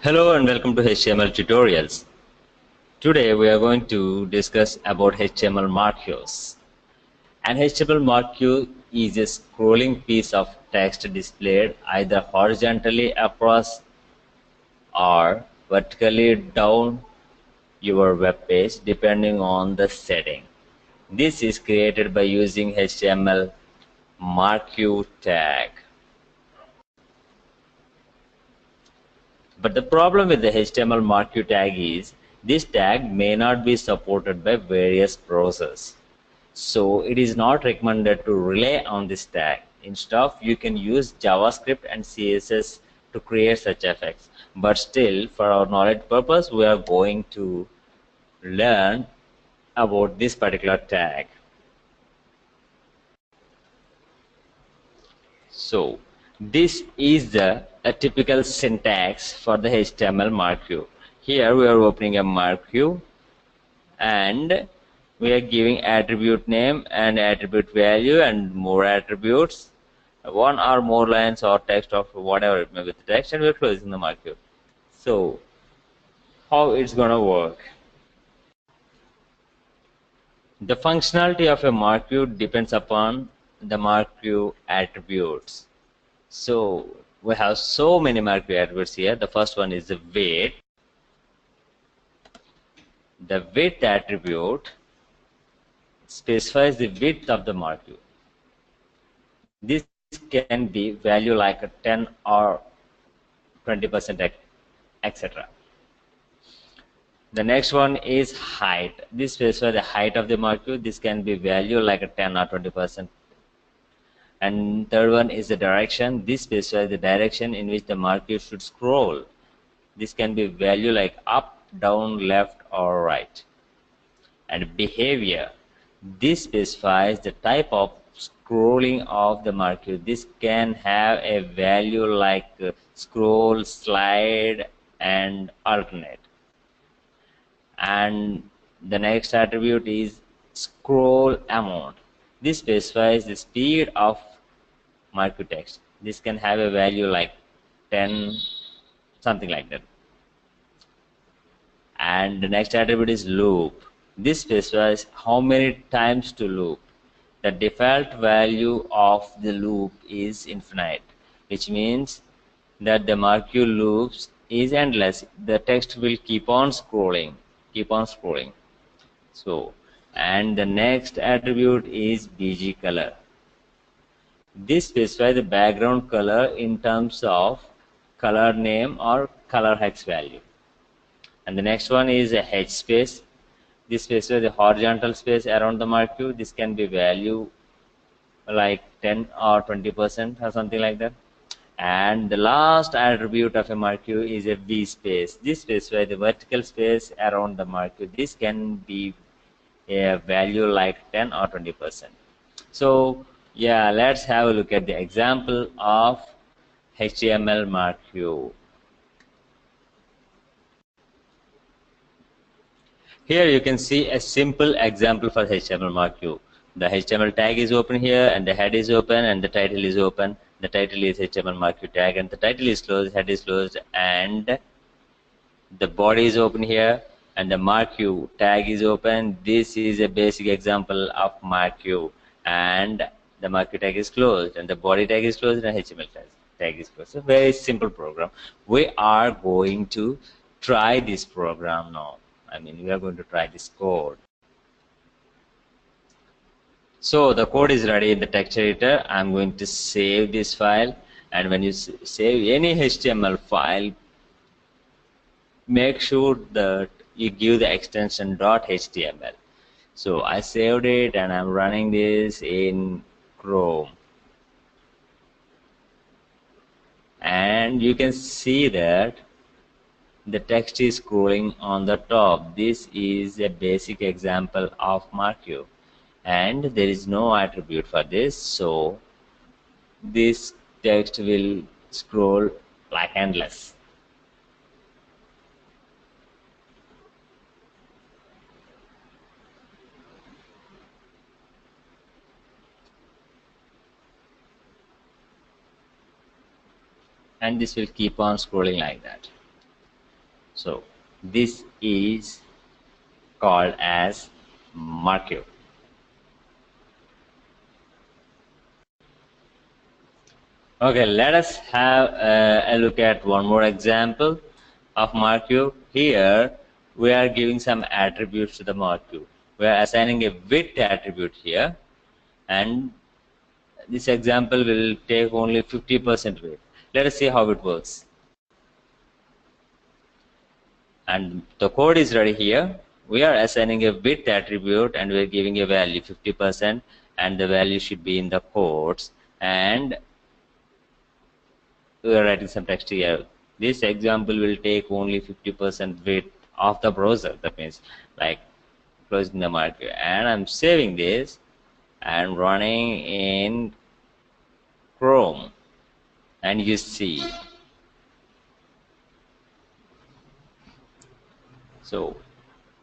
Hello and welcome to HTML tutorials. Today we are going to discuss about HTML marquees. An HTML marquee is a scrolling piece of text displayed either horizontally across or vertically down your web page depending on the setting. This is created by using HTML marquee tag. But the problem with the HTML marquee tag is this tag may not be supported by various browsers. So it is not recommended to rely on this tag. Instead, you can use JavaScript and CSS to create such effects. But still, for our knowledge purpose, we are going to learn about this particular tag. So this is a typical syntax for the HTML marquee. Here we are opening a marquee and we are giving attribute name and attribute value and more attributes, one or more lines or text of whatever it may be the text, and we are closing the marquee. So how it's gonna work? The functionality of a marquee depends upon the marquee attributes. So we have so many marquee attributes here. The first one is the weight. The width attribute specifies the width of the marquee. This can be value like a 10 or 20%, etc. The next one is height. This specifies the height of the marquee. This can be value like a 10 or 20%. And third one is the direction. This specifies the direction in which the marquee should scroll. This can be value like up, down, left, or right. And behavior. This specifies the type of scrolling of the marquee. This can have a value like scroll, slide, and alternate. And the next attribute is scroll amount. This specifies the speed of marquee text. This can have a value like 10, something like that. And the next attribute is loop. This specifies how many times to loop. The default value of the loop is infinite, which means that the marquee loops is endless. The text will keep on scrolling. So, and the next attribute is bg color. This specifies the background color in terms of color name or color hex value. And the next one is a H space. This specifies the horizontal space around the marquee. This can be value like 10 or 20% or something like that. And the last attribute of a marquee is a V space. This specifies the vertical space around the marquee. This can be a value like 10 or 20%. So yeah, let's have a look at the example of HTML marquee. Here you can see a simple example for HTML marquee. The HTML tag is open here and the head is open and the title is open. The title is HTML marquee tag and the title is closed, head is closed, and the body is open here and the marquee tag is open. This is a basic example of marquee, and the marquee tag is closed and the body tag is closed and HTML tag is closed. So very simple program. We are going to try this program now. We are going to try this code. So the code is ready in the text editor. I'm going to save this file, and when you save any HTML file, make sure that you give the extension .html. So I saved it and I'm running this in Chrome, and you can see that the text is scrolling on the top. This is a basic example of marquee, and there is no attribute for this, so this text will scroll like endless. And this will keep on scrolling like that. So this is called as marquee. Okay, let us have a look at one more example of marquee. Here we are giving some attributes to the marquee. We are assigning a width attribute here, and this example will take only 50% weight. Let us see how it works. And the code is ready here. We are assigning a width attribute and we are giving a value 50%, and the value should be in the quotes, and we are writing some text here. This example will take only 50% width of the browser. That means like closing the market, and I'm saving this and running in Chrome, and you see. So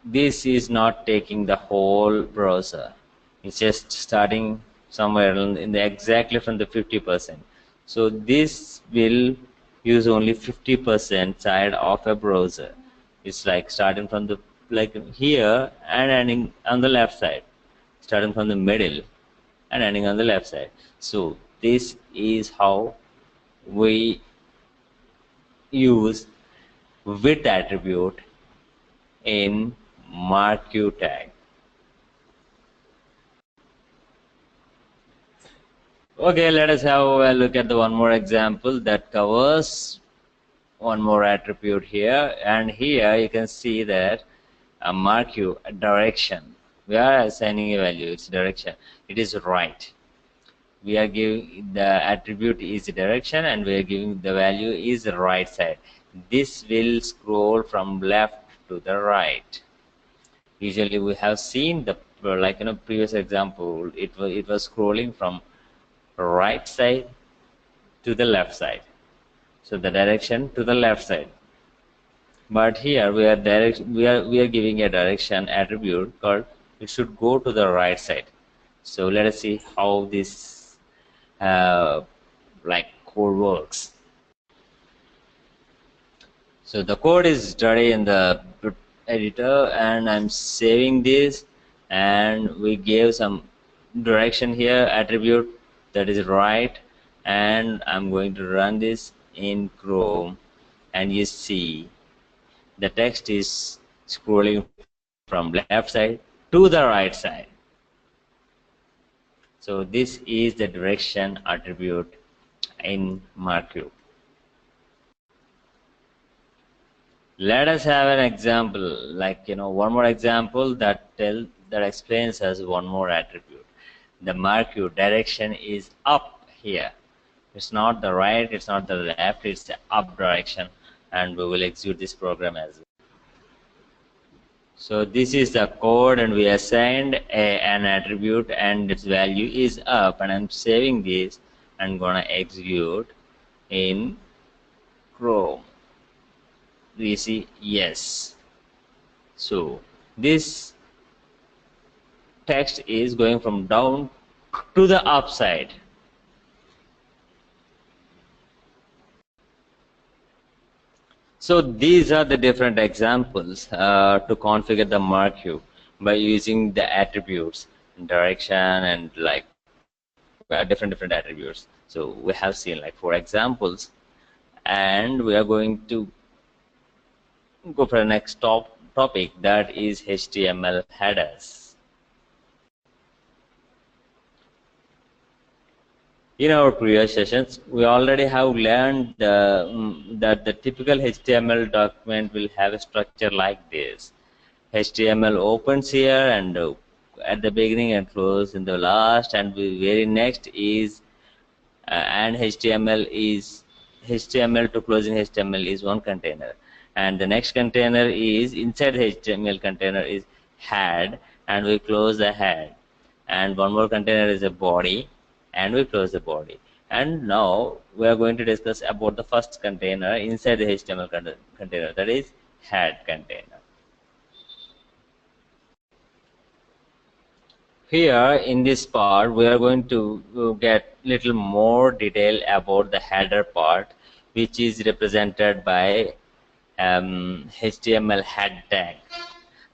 this is not taking the whole browser. It's just starting somewhere in the exactly from the 50%. So this will use only 50% side of a browser. It's like starting from the like here and ending on the left side, starting from the middle and ending on the left side. So this is how we use width attribute in marquee tag. Okay, let us have a look at the one more example that covers one more attribute here. And here you can see that a marquee direction. We are assigning a value, its direction. It is right. We are giving the attribute is direction, and we are giving the value is the right side. This will scroll from left to the right. Usually we have seen the like in a previous example, it was scrolling from right side to the left side, so the direction to the left side. But here we are giving a direction attribute called it should go to the right side. So let us see how this like code works. So the code is ready in the editor, and I'm saving this, and we gave some direction here attribute that is right, and I'm going to run this in Chrome, and you see the text is scrolling from left side to the right side. So this is the direction attribute in marquee. Let us have an example, like one more example that explains us one more attribute. The marquee direction is up here. It's not the right, it's not the left, it's the up direction, and we will execute this program as well. So this is the code, and we assigned an attribute, and its value is up, and I'm saving this and gonna execute in Chrome. We see yes. So this text is going from down to the upside. So these are the different examples to configure the marquee by using the attributes, direction, and like different attributes. So we have seen like 4 examples, and we are going to go for the next topic, that is HTML headers. In our previous sessions, we already have learned that the typical HTML document will have a structure like this. HTML opens here, and at the beginning and close in the last, and the very next is and HTML to closing HTML is one container, and the next container is inside the HTML container is head, and we close the head, and one more container is a body, and we close the body. And now we are going to discuss about the first container inside the HTML container, that is head container. Here in this part we are going to get little more detail about the header part, which is represented by HTML head tag.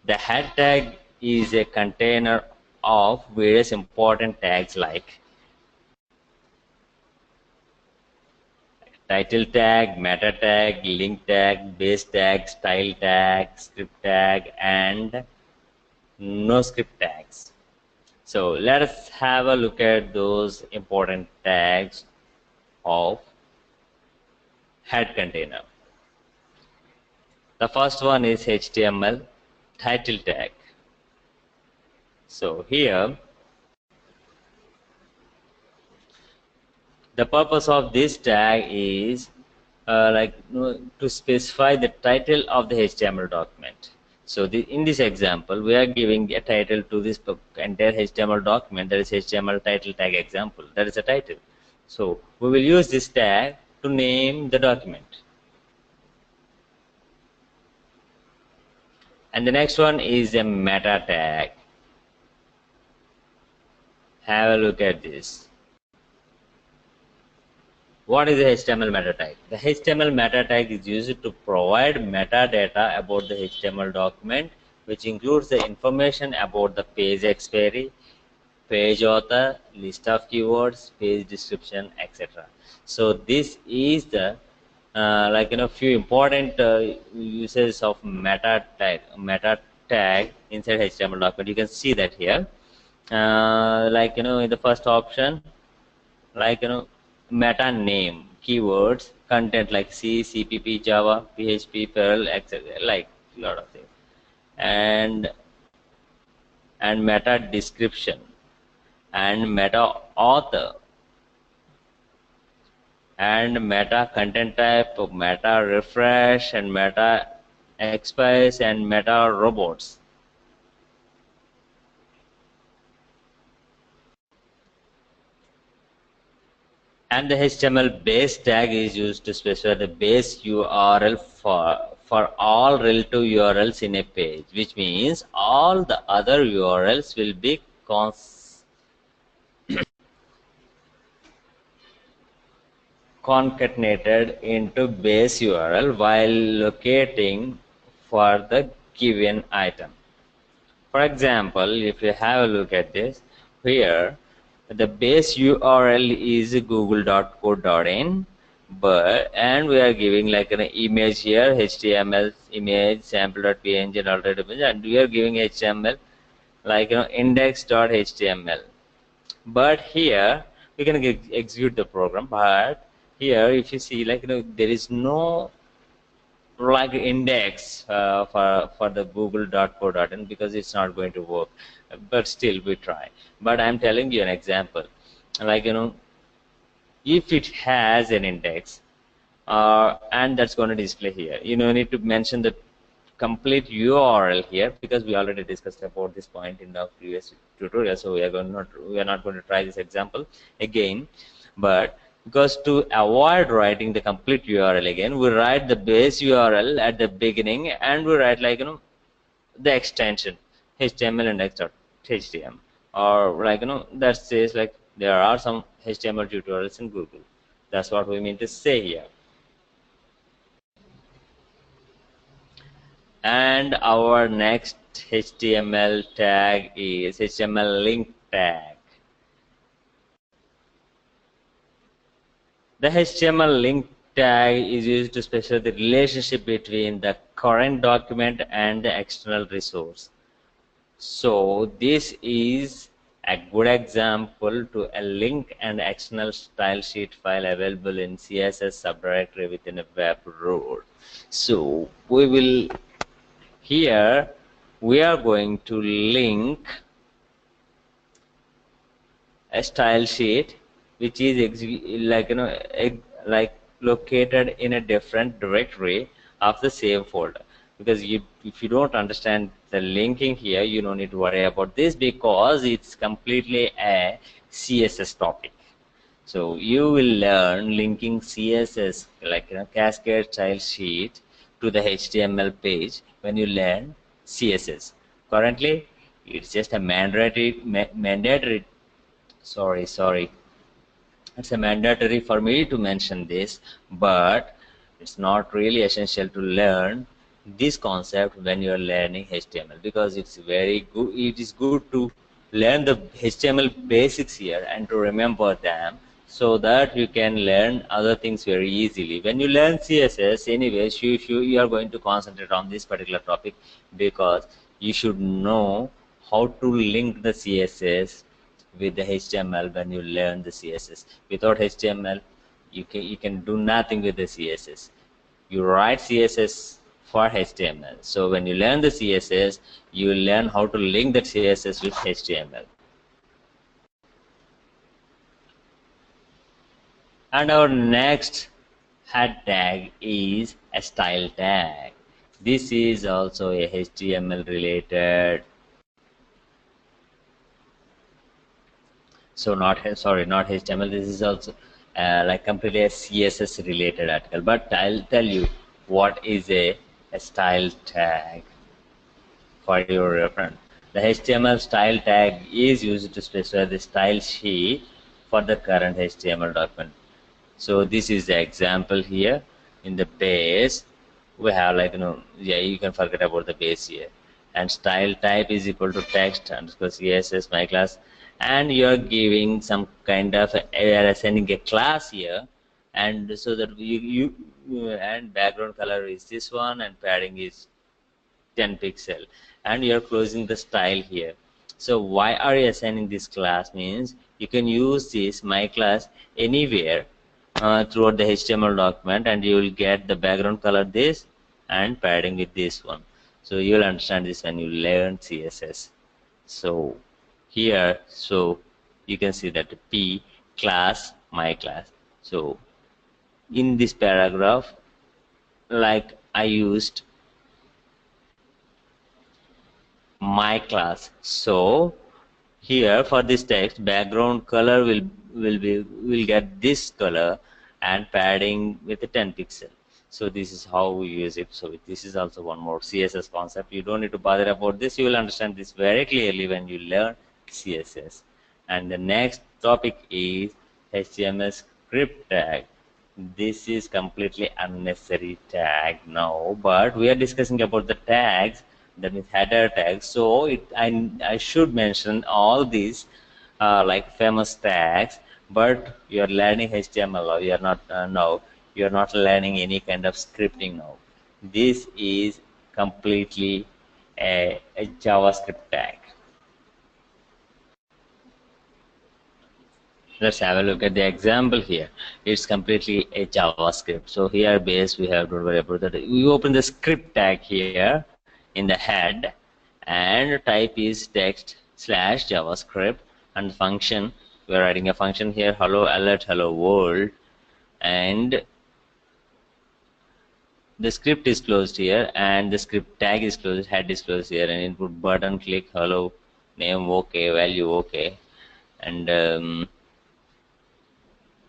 The head tag is a container of various important tags like title tag, meta tag, link tag, base tag, style tag, script tag, and no script tags. So let us have a look at those important tags of head container. The first one is HTML title tag. So here, the purpose of this tag is to specify the title of the HTML document. So in this example, we are giving a title to this entire HTML document. That is HTML title tag example. That is a title. So we will use this tag to name the document. And the next one is a meta tag. Have a look at this. What is the HTML meta tag? The HTML meta tag is used to provide metadata about the HTML document, which includes the information about the page expiry, page author, list of keywords, page description, etc. So this is the few important uses of meta tag inside HTML document. You can see that here. In the first option, meta name, keywords, content like C, CPP, Java, PHP, Perl, etc. Like a lot of things, and meta description, and meta author, and meta content type, meta refresh, and meta expires, and meta robots. And the HTML base tag is used to specify the base URL for all relative URLs in a page, which means all the other URLs will be concatenated into base URL while locating for the given item. For example, if you have a look at this, here the base URL is google.co.in, and we are giving like an image here, HTML image sample.png and alternative image, and we are giving HTML index.html. But here we can execute the program, but here if you see there is no index for the google.co.in because it's not going to work, but still we try. But I'm telling you an example, if it has an index and that's going to display here, you need to mention the complete URL here, because we already discussed about this point in the previous tutorial, so we are not going to try this example again. But because to avoid writing the complete URL again, we write the base URL at the beginning, and we write the extension HTML index.html, or that says there are some HTML tutorials in Google. That's what we mean to say here. And our next HTML tag is HTML link tag. The HTML link tag is used to specify the relationship between the current document and the external resource. So this is a good example to a link and external style sheet file available in CSS subdirectory within a web role. So here we are going to link a style sheet which is located in a different directory of the same folder, because if you don't understand the linking here, you don't need to worry about this, because it's completely a CSS topic. So you will learn linking CSS cascade style sheet to the HTML page when you learn CSS. Currently it's just a mandatory sorry, it's a mandatory for me to mention this, but It's not really essential to learn this concept when you are learning HTML, because it's very good. It is good to learn the HTML basics here and to remember them, so that you can learn other things very easily. When you learn CSS, anyways, you are going to concentrate on this particular topic, because you should know how to link the CSS with the HTML when you learn the CSS. Without HTML, you can do nothing with the CSS. You write CSS for HTML. So when you learn the CSS, you will learn how to link that CSS with HTML. And our next head tag is a style tag. This is also a HTML related. So not HTML. This is also like completely a CSS related article. But I'll tell you what is a style tag for your reference. The HTML style tag is used to specify the style sheet for the current HTML document. So this is the example here. In the base, we have, like, yeah, you can forget about the base here. And style type is equal to text underscore CSS my class, and you are giving some kind of we are assigning a class here, and so that and background color is this one, and padding is 10 pixel, and you're closing the style here. So why are you assigning this class? Means you can use this my class anywhere throughout the HTML document, and you will get the background color this and padding with this one. So you will understand this when you learn CSS. So here, so you can see that P class my class. So in this paragraph, like, I used my class. So here for this text, background color will get this color, and padding with a 10 pixel. So this is how we use it. So this is also one more CSS concept. You don't need to bother about this. You will understand this very clearly when you learn CSS. And the next topic is HTML script tag. This is completely unnecessary tag now, but we are discussing about the tags, that means header tags. So I should mention all these like famous tags, but you are learning HTML now. You are not now. You are not learning any kind of scripting now. This is completely a JavaScript tag. Let's have a look at the example here. It's completely a JavaScript. So here base, we have, don't worry about that. We open the script tag here in the head, and type is text slash JavaScript, and function, we're writing a function here, hello alert, hello world, and the script is closed here, and the script tag is closed, head is closed here, and input button, click hello, name okay, value okay, and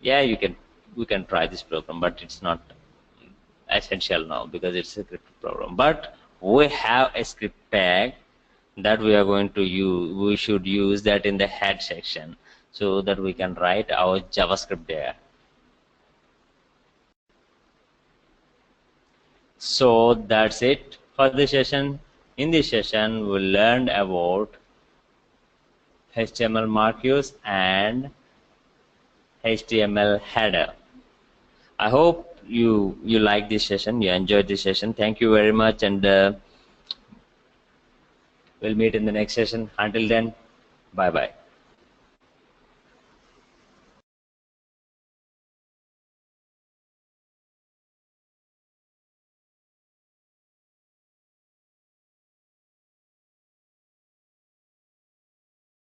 yeah, we can try this program, but it's not essential now because it's a script program. But we have a script tag that we are going to use. We should use that in the head section, so that we can write our JavaScript there. So that's it for this session. In this session, we learned about HTML marquees and HTML header. I hope you like this session, you enjoyed this session. Thank you very much, and we'll meet in the next session. Until then, bye bye.